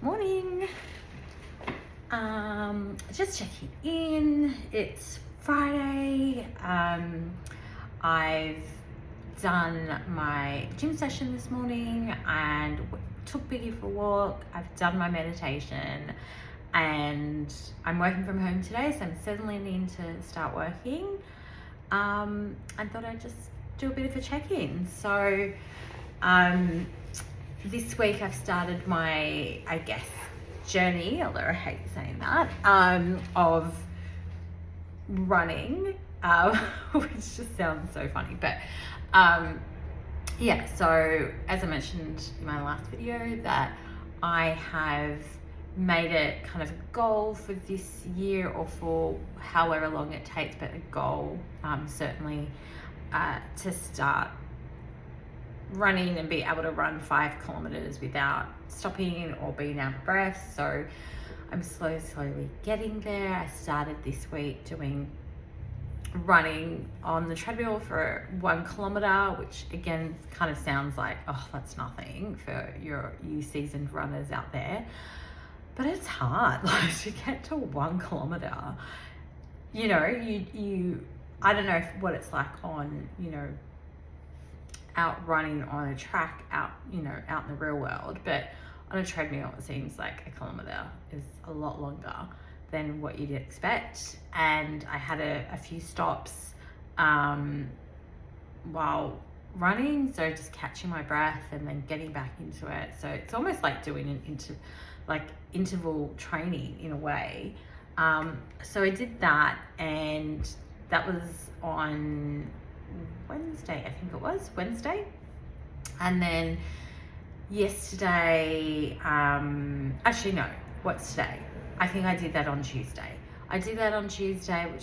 Morning. Just checking in. It's Friday. I've done my gym session this morning and took Biggie for a walk. I've done my meditation and I'm working from home today, so I'm settling in to start working. I thought I'd just do a bit of a check-in. So this week I've started my, journey, although I hate saying that, of running, which just sounds so funny. But so as I mentioned in my last video, that I have made it kind of a goal for this year, or for however long it takes, but a goal certainly to start running and be able to run 5 kilometers without stopping or being out of breath. So I'm slowly getting there. I started this week doing running on the treadmill for 1 kilometer, which again kind of sounds like, oh, that's nothing for you seasoned runners out there, but it's hard. Like, to get to 1 kilometer, you I don't know what it's like on, out running on a track out in the real world, but on a treadmill it seems like 1 kilometer is a lot longer than what you'd expect. And I had a few stops while running, so just catching my breath and then getting back into it. So it's almost like doing an interval training in a way. So I did that, and that was on Wednesday, I think it was Wednesday. And then yesterday, actually no, what's today? I think I did that on Tuesday. Which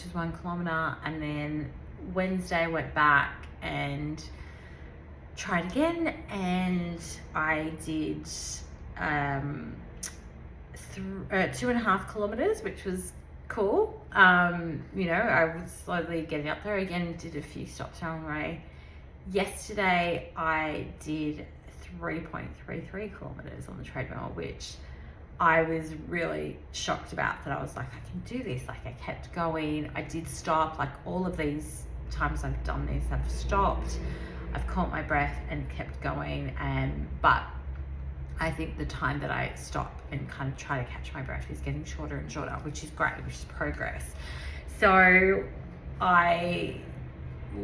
is 1 kilometer. And then Wednesday I went back and tried again, and I did 2.5 kilometers, which was cool. I was slowly getting up there again, did a few stops along the way. Yesterday I did 3.33 kilometers on the treadmill, which I was really shocked about. That I was like, I can do this. Like, I kept going. I did stop. Like, all of these times I've done this, I've stopped, I've caught my breath and kept going. But I think the time that I stop and kind of try to catch my breath is getting shorter and shorter, which is great, which is progress. So I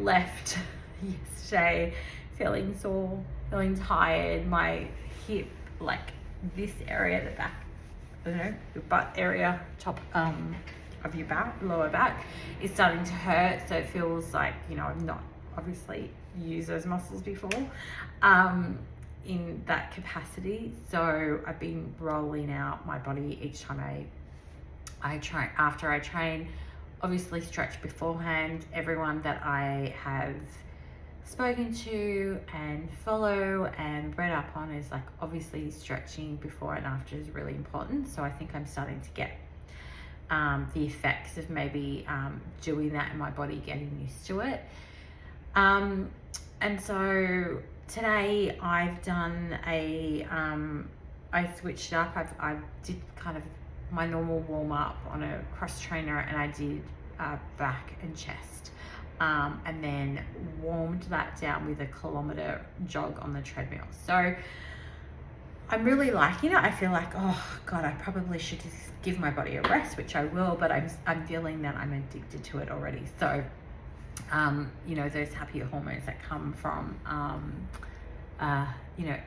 left yesterday feeling sore, feeling tired. My hip, like this area, the back, your butt area, top of your back, lower back, is starting to hurt. So it feels like, I've not obviously used those muscles before in that capacity. So I've been rolling out my body each time I train. After I train, obviously stretch beforehand. Everyone that I have spoken to and follow and read up on is like, obviously stretching before and after is really important. So I think I'm starting to get the effects of maybe doing that in my body, getting used to it. And so today I've done I switched up. I did kind of my normal warm up on a cross trainer, and I did back and chest, and then warmed that down with a kilometer jog on the treadmill. So I'm really liking it. I feel like, oh God, I probably should just give my body a rest, which I will, but I'm feeling that I'm addicted to it already. So those happy hormones that come from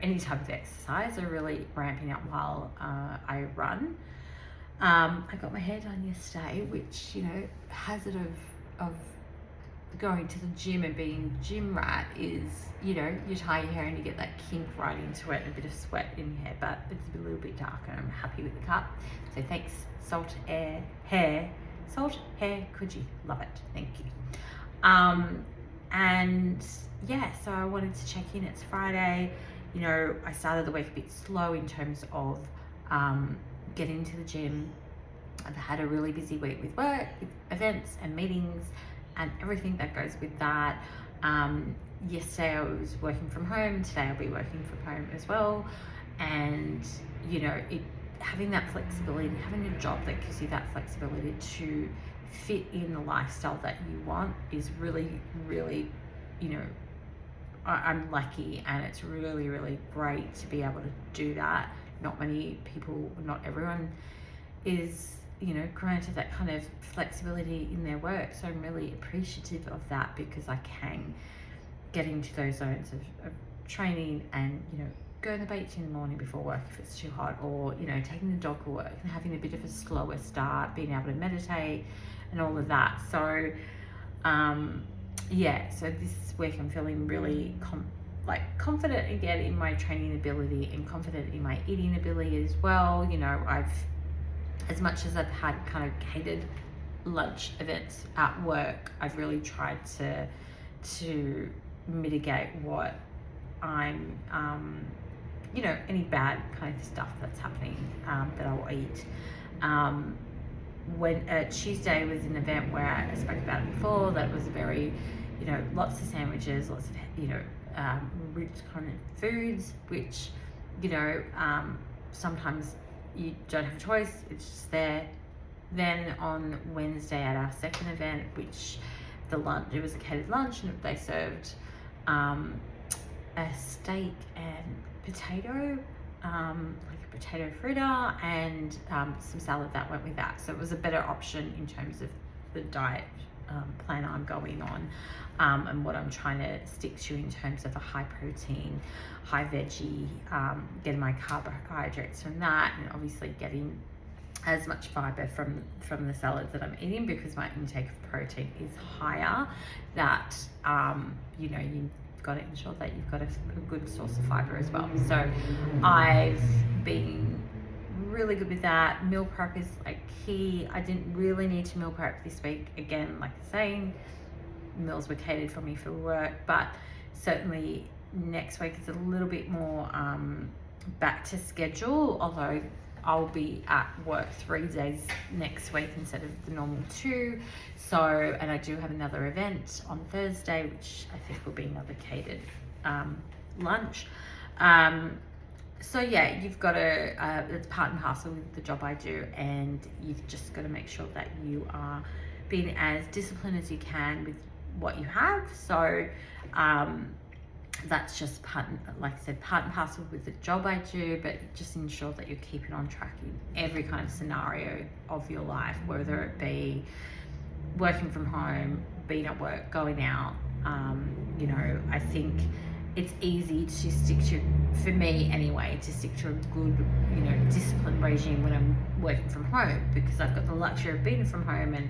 any type of exercise are really ramping up while I run. I got my hair done yesterday, which, hazard of going to the gym and being gym rat is, you tie your hair and you get that kink right into it and a bit of sweat in your hair, but it's a little bit darker, and I'm happy with the cut. So thanks, Salt Hair Coogee, love it, thank you. So I wanted to check in. It's Friday. I started the week a bit slow in terms of getting to the gym. I've had a really busy week with work, with events and meetings and everything that goes with that. Yesterday I was working from home. Today I'll be working from home as well. And, it having that flexibility, having a job that gives you that flexibility to fit in the lifestyle that you want is really, really, you know, I'm lucky, and it's really, really great to be able to do that. Not many people, not everyone is, you know, granted that kind of flexibility in their work. So I'm really appreciative of that, because I can get into those zones of training and, you know, go on the beach in the morning before work if it's too hot, or, you know, taking the dog to work and having a bit of a slower start, being able to meditate and all of that. So yeah, so this week I'm feeling really confident again in my training ability, and confident in my eating ability as well. You know, as much as I've had kind of catered lunch events at work, I've really tried to mitigate what I'm, you know, any bad kind of stuff that's happening that I'll eat. When Tuesday was an event where I spoke about it before, that was very, you know, lots of sandwiches, lots of, you know, rich kind of foods, which, you know, sometimes you don't have a choice, it's just there. Then on Wednesday at our second event, which it was a catered lunch, and they served a steak and potato, like a potato fritter, and some salad that went with that. So it was a better option in terms of the diet plan I'm going on, and what I'm trying to stick to in terms of a high protein, high veggie, getting my carbohydrates from that, and obviously getting as much fiber from the salads that I'm eating, because my intake of protein is higher. That you know, you've got to ensure that you've got a good source of fiber as well. So I've been really good with that. Meal prep is like key. I didn't really need to meal prep this week. Again, like I was saying, meals were catered for me for work, but certainly next week is a little bit more back to schedule, although I'll be at work 3 days next week instead of the normal 2. So, and I do have another event on Thursday, which I think will be another catered lunch. So yeah, you've got to, it's part and parcel with the job I do, and you've just got to make sure that you are being as disciplined as you can with what you have. So that's just like I said, part and parcel with the job I do, but just ensure that you're keeping on track in every kind of scenario of your life, whether it be working from home, being at work, going out. You know, I think it's easy to stick to, for me anyway, to stick to a good, you know, disciplined regime when I'm working from home, because I've got the luxury of being from home and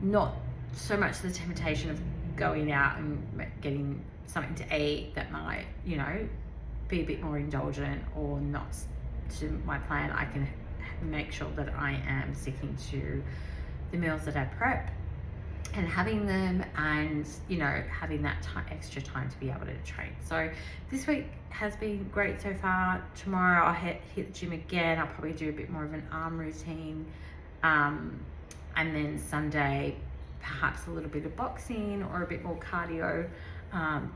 not so much the temptation of going out and getting something to eat that might, you know, be a bit more indulgent or not to my plan. I can make sure that I am sticking to the meals that I prep and having them, and, you know, having that extra time to be able to train. So this week has been great so far. Tomorrow I'll hit the gym again. I'll probably do a bit more of an arm routine, and then Sunday perhaps a little bit of boxing or a bit more cardio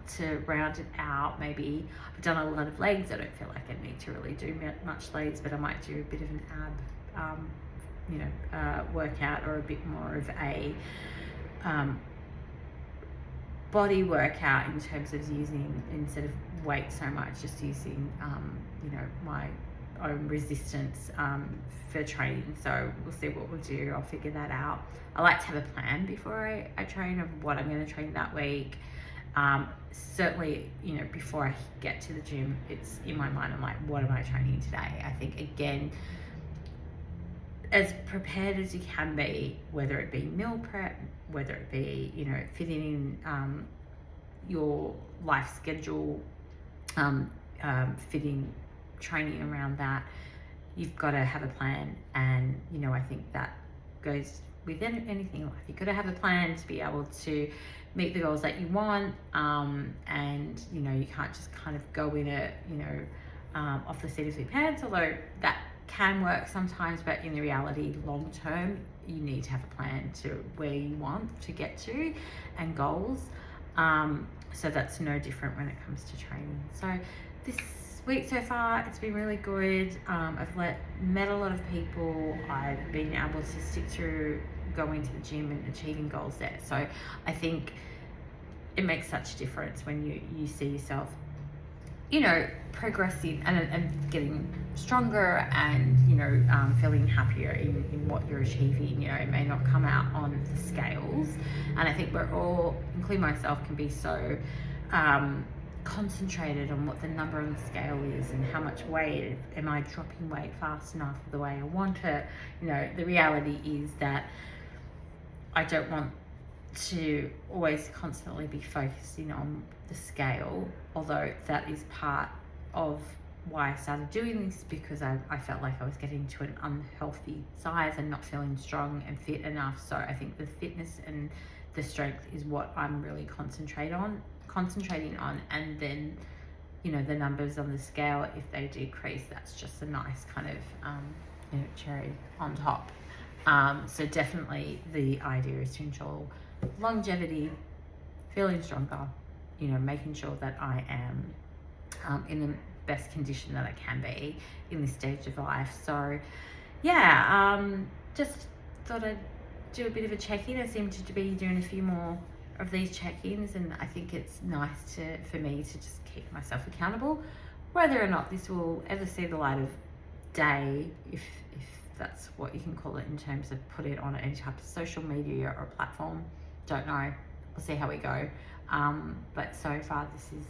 to round it out. Maybe I've done a lot of legs. I don't feel like I need to really do much legs, but I might do a bit of an ab you know, workout, or a bit more of a body workout in terms of using, instead of weight so much, just using you know, my own resistance for training. So we'll see what we'll do. I'll figure that out. I like to have a plan before I train of what I'm going to train that week. Certainly, you know, before I get to the gym, it's in my mind, I'm like, what am I training today? I think, again, as prepared as you can be, whether it be meal prep, whether it be, you know, fitting in your life schedule, fitting training around that, you've got to have a plan. And, you know, I think that goes with anything in life. You've got to have a plan to be able to meet the goals that you want, and, you know, you can't just kind of go in it, you know, off the seat of your pants, although that can work sometimes, but in the reality, long term, you need to have a plan to where you want to get to and goals. So that's no different when it comes to training. So this week so far, it's been really good. I've met a lot of people. I've been able to stick through going to the gym and achieving goals there. So I think it makes such a difference when you see yourself, you know, progressing and getting stronger, and, you know, feeling happier in what you're achieving. You know, it may not come out on the scales, and I think we're all, including myself, can be so concentrated on what the number on the scale is and how much weight, am I dropping weight fast enough the way I want it. You know, the reality is that I don't want to always constantly be focusing on the scale, although that is part of why I started doing this, because I felt like I was getting to an unhealthy size and not feeling strong and fit enough. So I think the fitness and the strength is what I'm really concentrating on, and then, you know, the numbers on the scale, if they decrease, that's just a nice kind of you know, cherry on top. So definitely the idea is to ensure longevity, feeling stronger, you know, making sure that I am in the best condition that I can be in this stage of life. So yeah, just thought I'd do a bit of a check-in. I seem to be doing a few more of these check-ins, and I think it's nice for me to just keep myself accountable, whether or not this will ever see the light of day, if that's what you can call it, in terms of put it on any type of social media or platform. Don't know, we'll see how we go. But so far this is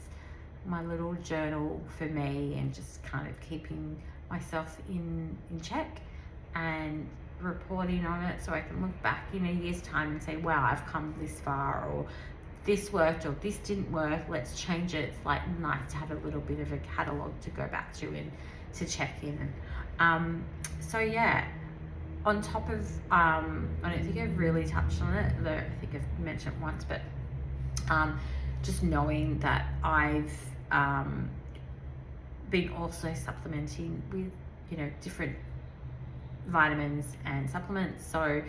my little journal for me, and just kind of keeping myself in check and reporting on it, so I can look back in a year's time and say, wow, I've come this far, or this worked, or this didn't work, let's change it. It's like nice to have a little bit of a catalogue to go back to and to check in. So yeah, on top of I don't think I've really touched on it, though I think I've mentioned it once, but just knowing that I've been also supplementing with, you know, different vitamins and supplements. So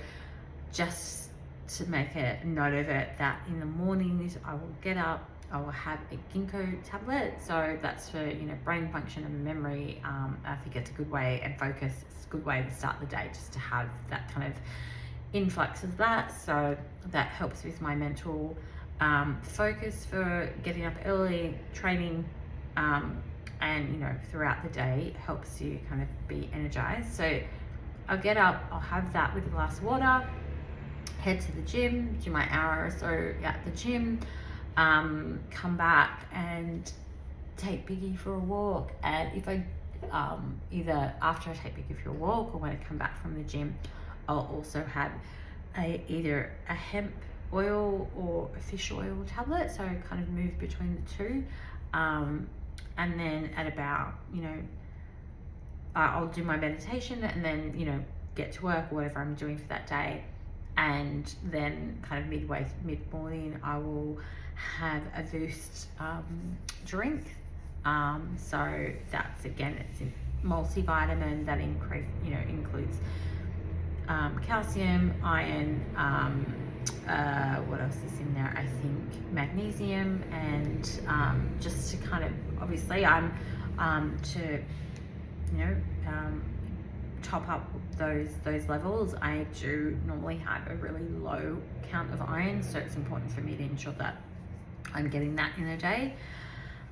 just to make a note of it, that in the mornings I will get up, I will have a ginkgo tablet. So that's for, you know, brain function and memory. I think it's a good way, and focus, it's a good way to start the day, just to have that kind of influx of that. So that helps with my mental focus for getting up early, training, and, you know, throughout the day, helps you kind of be energized. So I'll get up, I'll have that with a glass of water, head to the gym, do my hour or so at the gym, come back and take Biggie for a walk. And if I either after I take Biggie for a walk, or when I come back from the gym, I'll also have either a hemp oil or a fish oil tablet, so I kind of move between the two. And then at about, you know, I'll do my meditation, and then, you know, get to work or whatever I'm doing for that day. And then kind of mid-morning, I will have a Boost drink. So that's, again, it's a multivitamin that includes calcium, iron, what else is in there? I think magnesium, and just to kind of, obviously I'm to, you know, top up those levels. I do normally have a really low count of iron, so it's important for me to ensure that I'm getting that in a day.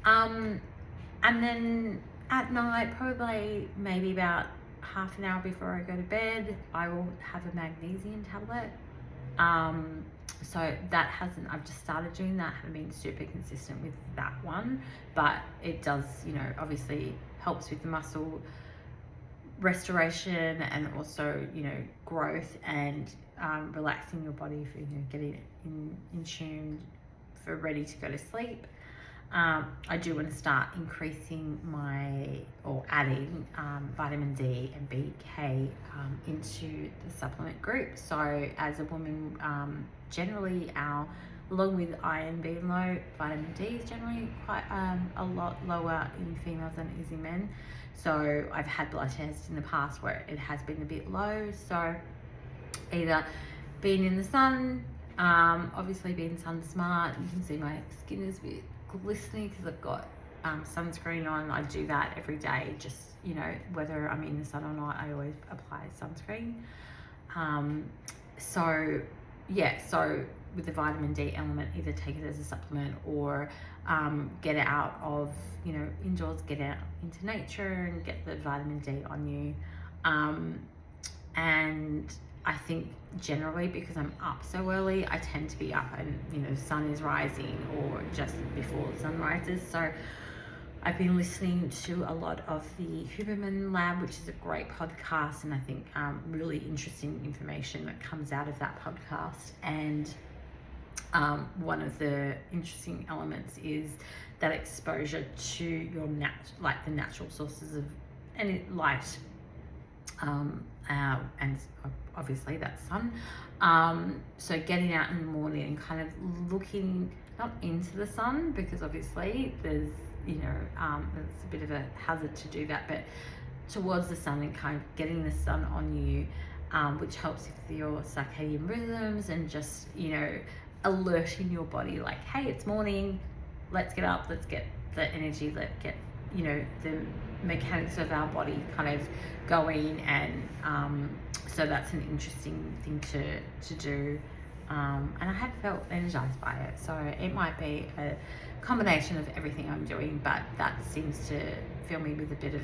And then at night, probably maybe about half an hour before I go to bed, I will have a magnesium tablet. So that I've just started doing that, haven't been super consistent with that one, but it does, you know, obviously helps with the muscle restoration, and also, you know, growth, and relaxing your body for, you know, getting it in tune for ready to go to sleep. I do want to start increasing or adding vitamin D and BK into the supplement group. So as a woman, generally along with iron being low, vitamin D is generally quite a lot lower in females than it is in men. So I've had blood tests in the past where it has been a bit low. So either being in the sun, obviously being sun smart, you can see my skin is a bit glistening because I've got sunscreen on. I do that every day, just, you know, whether I'm in the sun or not, I always apply sunscreen. So yeah, so with the vitamin D element, either take it as a supplement or get it out of, you know, indoors, get out into nature and get the vitamin D on you. And I think generally, because I'm up so early, I tend to be up and, you know, the sun is rising or just before the sun rises. So I've been listening to a lot of the Huberman Lab, which is a great podcast, and I think really interesting information that comes out of that podcast. And one of the interesting elements is that exposure to your the natural sources of light, and obviously that's sun. So getting out in the morning and kind of looking not into the sun, because obviously there's, you know, it's a bit of a hazard to do that, but towards the sun and kind of getting the sun on you, which helps with your circadian rhythms and just, you know, alerting your body like, hey, it's morning, let's get up, let's get the energy, let's get, you know, the mechanics of our body kind of going. And so that's an interesting thing to do. And I have felt energized by it, so it might be a combination of everything I'm doing, but that seems to fill me with a bit of,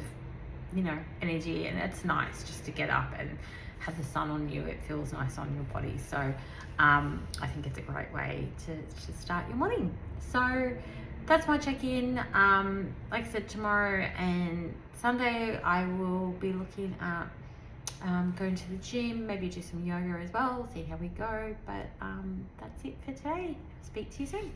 you know, energy. And it's nice just to get up and have the sun on you. It feels nice on your body. So I think it's a great way to start your morning. So that's my check-in. Like I said, tomorrow and Sunday I will be looking at going to the gym, maybe do some yoga as well, see how we go. But that's it for today. Speak to you soon.